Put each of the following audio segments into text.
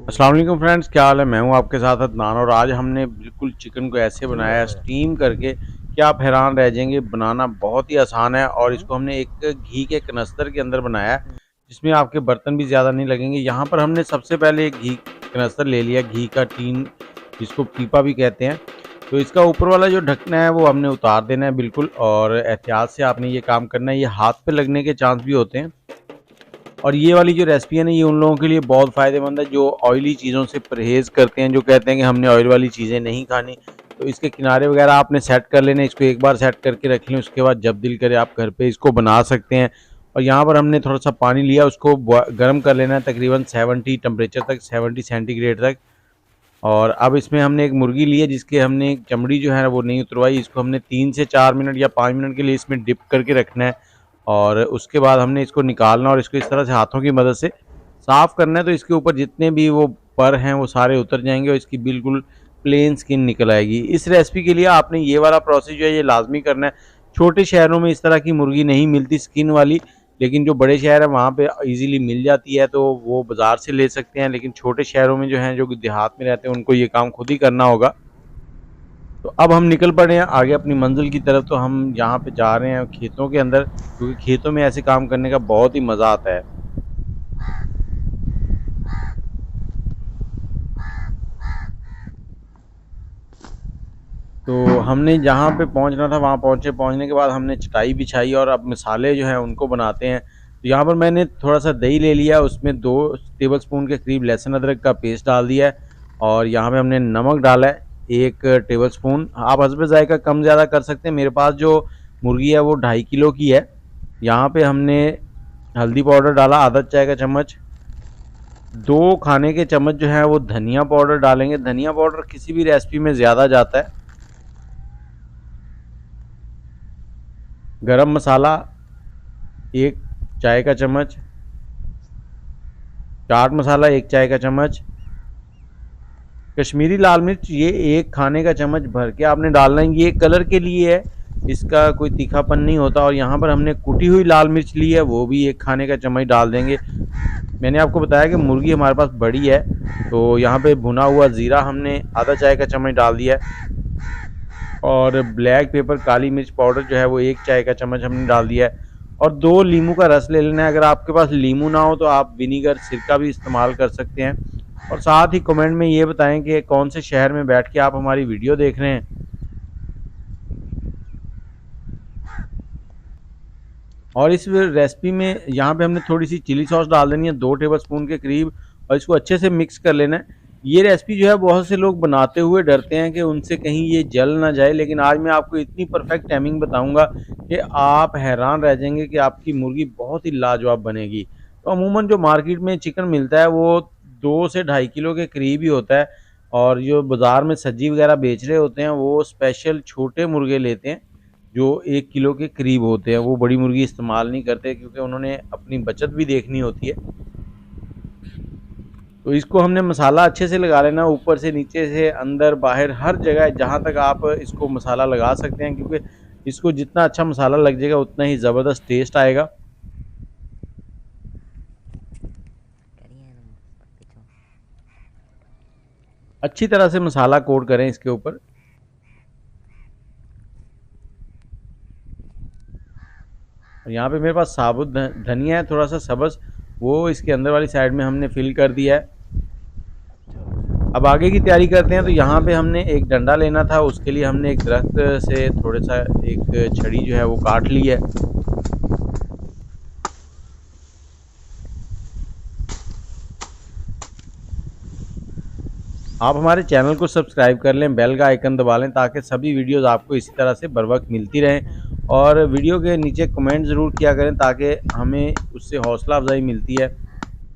अस्सलाम वालेकुम फ्रेंड्स, क्या हाल है। मैं हूं आपके साथ अदनान और आज हमने बिल्कुल चिकन को ऐसे बनाया है स्टीम करके कि आप हैरान रह जाएंगे। बनाना बहुत ही आसान है और इसको हमने एक घी के कनस्तर के अंदर बनाया है जिसमें आपके बर्तन भी ज़्यादा नहीं लगेंगे। यहाँ पर हमने सबसे पहले एक घी कनस्तर ले लिया, घी का टीन जिसको पीपा भी कहते हैं। तो इसका ऊपर वाला जो ढकना है वो हमने उतार देना है बिल्कुल, और एहतियात से आपने ये काम करना है। ये हाथ पे लगने के चांस भी होते हैं। और ये वाली जो रेसिपी है ना, ये उन लोगों के लिए बहुत फ़ायदेमंद है जो ऑयली चीज़ों से परहेज़ करते हैं, जो कहते हैं कि हमने ऑयल वाली चीज़ें नहीं खानी। तो इसके किनारे वगैरह आपने सेट कर लेने, इसको एक बार सेट करके रख लें, उसके बाद जब दिल करे आप घर पे इसको बना सकते हैं। और यहाँ पर हमने थोड़ा सा पानी लिया, उसको गर्म कर लेना है तकरीबन 70 टेम्परेचर तक, 70 सेंटीग्रेड तक। और अब इसमें हमने एक मुर्गी ली है जिसके हमने चमड़ी जो है वो नहीं उतरवाई। इसको हमने 3 से 4 मिनट या 5 मिनट के लिए इसमें डिप करके रखना है और उसके बाद हमने इसको निकालना और इसको इस तरह से हाथों की मदद से साफ़ करना है। तो इसके ऊपर जितने भी वो पर हैं वो सारे उतर जाएंगे और इसकी बिल्कुल प्लेन स्किन निकल आएगी। इस रेसिपी के लिए आपने ये वाला प्रोसेस जो है ये लाजमी करना है। छोटे शहरों में इस तरह की मुर्गी नहीं मिलती स्किन वाली, लेकिन जो बड़े शहर हैं वहाँ पे इजीली मिल जाती है, तो वो बाज़ार से ले सकते हैं। लेकिन छोटे शहरों में जो हैं, जो देहात में रहते हैं, उनको ये काम खुद ही करना होगा। तो अब हम निकल पड़े हैं आगे अपनी मंजिल की तरफ। तो हम यहाँ पे जा रहे हैं खेतों के अंदर, क्योंकि खेतों में ऐसे काम करने का बहुत ही मज़ा आता है। तो हमने जहाँ पे पहुँचना था वहाँ पहुँचने के बाद हमने चटाई बिछाई और अब मसाले जो हैं उनको बनाते हैं। तो यहाँ पर मैंने थोड़ा सा दही ले लिया, उसमें 2 टेबलस्पून के करीब लहसुन अदरक का पेस्ट डाल दिया है और यहाँ पे हमने नमक डाला है 1 टेबलस्पून। आप हस्बे ज़ायका कम ज़्यादा कर सकते हैं। मेरे पास जो मुर्गी है वो 2.5 किलो की है। यहाँ पे हमने हल्दी पाउडर डाला आधा चाय का चम्मच। 2 खाने के चम्मच जो है वो धनिया पाउडर डालेंगे। धनिया पाउडर किसी भी रेसिपी में ज़्यादा जाता है। गरम मसाला 1 चाय का चम्मच, चाट मसाला 1 चाय का चम्मच, कश्मीरी लाल मिर्च ये 1 खाने का चम्मच भर के आपने डालना है। ये कलर के लिए है, इसका कोई तीखापन नहीं होता। और यहाँ पर हमने कुटी हुई लाल मिर्च ली है, वो भी 1 खाने का चम्मच डाल देंगे। मैंने आपको बताया कि मुर्गी हमारे पास बड़ी है, तो यहाँ पे भुना हुआ ज़ीरा हमने आधा चाय का चम्मच डाल दिया है और ब्लैक पेपर काली मिर्च पाउडर जो है वो 1 चाय का चम्मच हमने डाल दिया है। और 2 लीमू का रस ले लेना है। अगर आपके पास लीमू ना हो तो आप विनीगर सिरका भी इस्तेमाल कर सकते हैं। और साथ ही कमेंट में ये बताएं कि कौन से शहर में बैठ के आप हमारी वीडियो देख रहे हैं। और इस रेसिपी में यहाँ पे हमने थोड़ी सी चिली सॉस डाल देनी है 2 टेबलस्पून के करीब और इसको अच्छे से मिक्स कर लेना है। ये रेसिपी जो है बहुत से लोग बनाते हुए डरते हैं कि उनसे कहीं ये जल ना जाए, लेकिन आज मैं आपको इतनी परफेक्ट टाइमिंग बताऊंगा कि आप हैरान रह जाएंगे कि आपकी मुर्गी बहुत ही लाजवाब बनेगी। तो अमूमन जो मार्केट में चिकन मिलता है वो 2 से 2.5 किलो के करीब ही होता है और जो बाज़ार में सब्जी वगैरह बेच रहे होते हैं वो स्पेशल छोटे मुर्गे लेते हैं जो 1 किलो के करीब होते हैं। वो बड़ी मुर्गी इस्तेमाल नहीं करते क्योंकि उन्होंने अपनी बचत भी देखनी होती है। तो इसको हमने मसाला अच्छे से लगा लेना, ऊपर से नीचे से अंदर बाहर हर जगह जहाँ तक आप इसको मसाला लगा सकते हैं, क्योंकि इसको जितना अच्छा मसाला लग जाएगा उतना ही ज़बरदस्त टेस्ट आएगा। अच्छी तरह से मसाला कोट करें इसके ऊपर। और यहाँ पे मेरे पास साबुत धनिया है थोड़ा सा सब्ज़, वो इसके अंदर वाली साइड में हमने फिल कर दिया है। अब आगे की तैयारी करते हैं। तो यहाँ पे हमने एक डंडा लेना था, उसके लिए हमने एक दरख्त से थोड़ा सा एक छड़ी जो है वो काट ली है। आप हमारे चैनल को सब्सक्राइब कर लें, बेल का आइकन दबा लें ताकि सभी वीडियोस आपको इसी तरह से बर वक्त मिलती रहें। और वीडियो के नीचे कमेंट ज़रूर किया करें ताकि हमें उससे हौसला अफजाई मिलती है।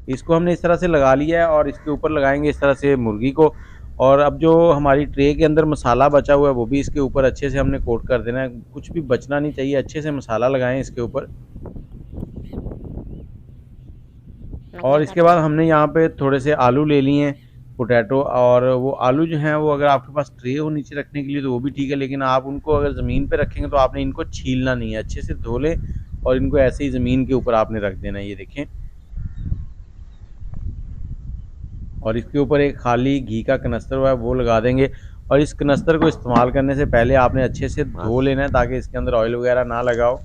इसको हमने इस तरह से लगा लिया है और इसके ऊपर लगाएंगे इस तरह से मुर्गी को। और अब जो हमारी ट्रे के अंदर मसाला बचा हुआ है वो भी इसके ऊपर अच्छे से हमने कोट कर देना है। कुछ भी बचना नहीं चाहिए, अच्छे से मसाला लगाएं इसके ऊपर। और इसके बाद हमने यहाँ पे थोड़े से आलू ले लिए हैं, पोटैटो। और वो आलू जो हैं वो अगर आपके पास ट्रे हो नीचे रखने के लिए तो वो भी ठीक है, लेकिन आप उनको अगर ज़मीन पे रखेंगे तो आपने इनको छीलना नहीं है, अच्छे से धो लें और इनको ऐसे ही ज़मीन के ऊपर आपने रख देना है। ये देखें और इसके ऊपर एक खाली घी का कनस्तर हुआ है वो लगा देंगे। और इस कनस्तर को इस्तेमाल करने से पहले आपने अच्छे से धो लेना है ताकि इसके अंदर ऑयल वगैरह ना लगा हो।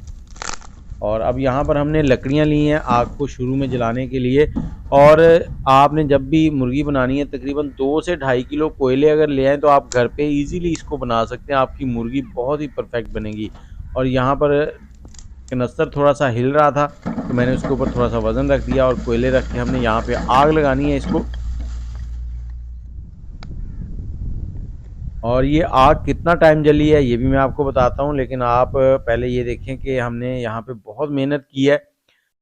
और अब यहाँ पर हमने लकड़ियाँ ली हैं आग को शुरू में जलाने के लिए। और आपने जब भी मुर्गी बनानी है तकरीबन 2 से 2.5 किलो कोयले अगर ले आएँ तो आप घर पे इजीली इसको बना सकते हैं, आपकी मुर्गी बहुत ही परफेक्ट बनेगी। और यहाँ पर कनस्तर थोड़ा-सा हिल रहा था तो मैंने उसके ऊपर थोड़ा-सा वज़न रख दिया और कोयले रख के हमने यहाँ पे आग लगानी है इसको। और ये आग कितना टाइम जली है ये भी मैं आपको बताता हूँ, लेकिन आप पहले ये देखें कि हमने यहाँ पे बहुत मेहनत की है।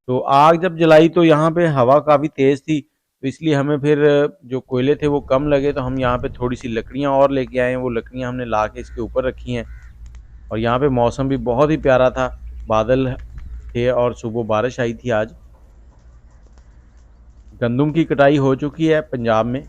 तो आग जब जलाई तो यहाँ पे हवा काफ़ी तेज़ थी, तो इसलिए हमें फिर जो कोयले थे वो कम लगे, तो हम यहाँ पे थोड़ी-सी लकड़ियाँ और लेके आए हैं, वो लकड़ियाँ हमने ला के इसके ऊपर रखी हैं। और यहाँ पे मौसम भी बहुत ही प्यारा था, बादल थे और सुबह बारिश आई थी आज। गंदम की कटाई हो चुकी है पंजाब में।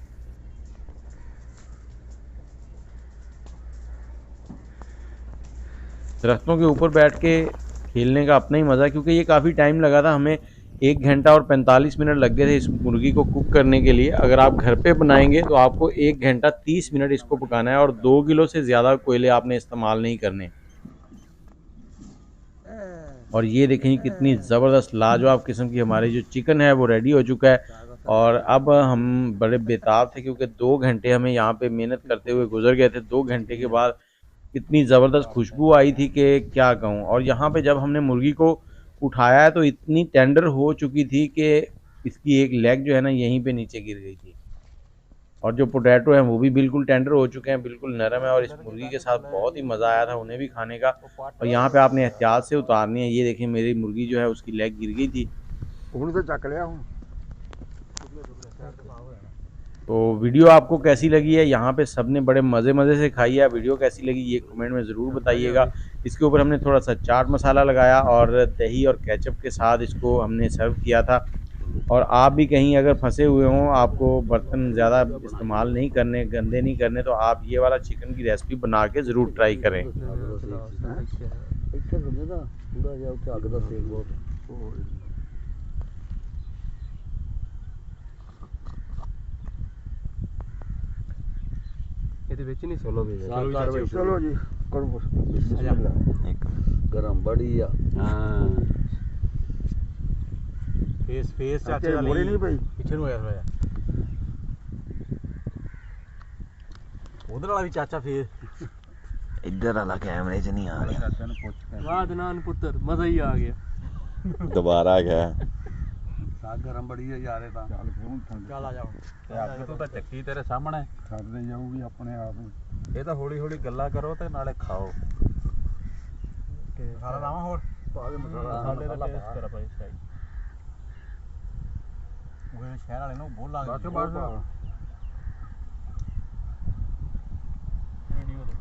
दरख्तों के ऊपर बैठ के खेलने का अपना ही मज़ा है, क्योंकि ये काफ़ी टाइम लगा था हमें, 1 घंटा और 45 मिनट लग गए थे इस मुर्गी को कुक करने के लिए। अगर आप घर पे बनाएंगे तो आपको 1 घंटा 30 मिनट इसको पकाना है और 2 किलो से ज़्यादा कोयले आपने इस्तेमाल नहीं करने। और ये देखें कितनी ज़बरदस्त लाजवाब किस्म की हमारी जो चिकन है वो रेडी हो चुका है। और अब हम बड़े बेताब थे क्योंकि 2 घंटे हमें यहाँ पे मेहनत करते हुए गुजर गए थे। 2 घंटे के बाद इतनी ज़बरदस्त खुशबू आई थी कि क्या कहूँ। और यहाँ पे जब हमने मुर्गी को उठाया है तो इतनी टेंडर हो चुकी थी कि इसकी एक लेग जो है ना यहीं पे नीचे गिर गई थी। और जो पोटैटो हैं वो भी बिल्कुल टेंडर हो चुके हैं, बिल्कुल नरम है। और इस मुर्गी के साथ बहुत ही मज़ा आया था उन्हें भी खाने का। और यहाँ पे आपने एहतियात से उतारनी है। ये देखिए मेरी मुर्गी जो है उसकी लेग गिर गई थी। तो वीडियो आपको कैसी लगी है, यहाँ पे सबने बड़े मज़े से खाई है। वीडियो कैसी लगी ये कमेंट में ज़रूर बताइएगा। इसके ऊपर हमने थोड़ा सा चाट मसाला लगाया और दही और केचप के साथ इसको हमने सर्व किया था। और आप भी कहीं अगर फंसे हुए हों, आपको बर्तन ज़्यादा इस्तेमाल नहीं करने, गंदे नहीं करने, तो आप ये वाला चिकन की रेसिपी बना के ज़रूर ट्राई करें। चलो जी करो गरम बढ़िया। हाँ फेस चाचे वाली नहीं भाई पीछे नु होया थोड़ा जा उधर वाला भी चाचा फेस इधर वाला कैमरे च नहीं आ रहा। वाह दनान पुत्र मजा ही आ गया दोबारा आ गया। साग गरम बड़ी है यार ता चल आ जाओ ते तू तो चक्की तेरे सामने छड़ दे जाऊगी अपने आप। ये तो हौली हौली गल्ला करो ते नाले खाओ के सारा लावा होर पा दे मसाला दा टेस्ट कर भाई सही वो शहर वाले नु बहुत लाग वीडियो दे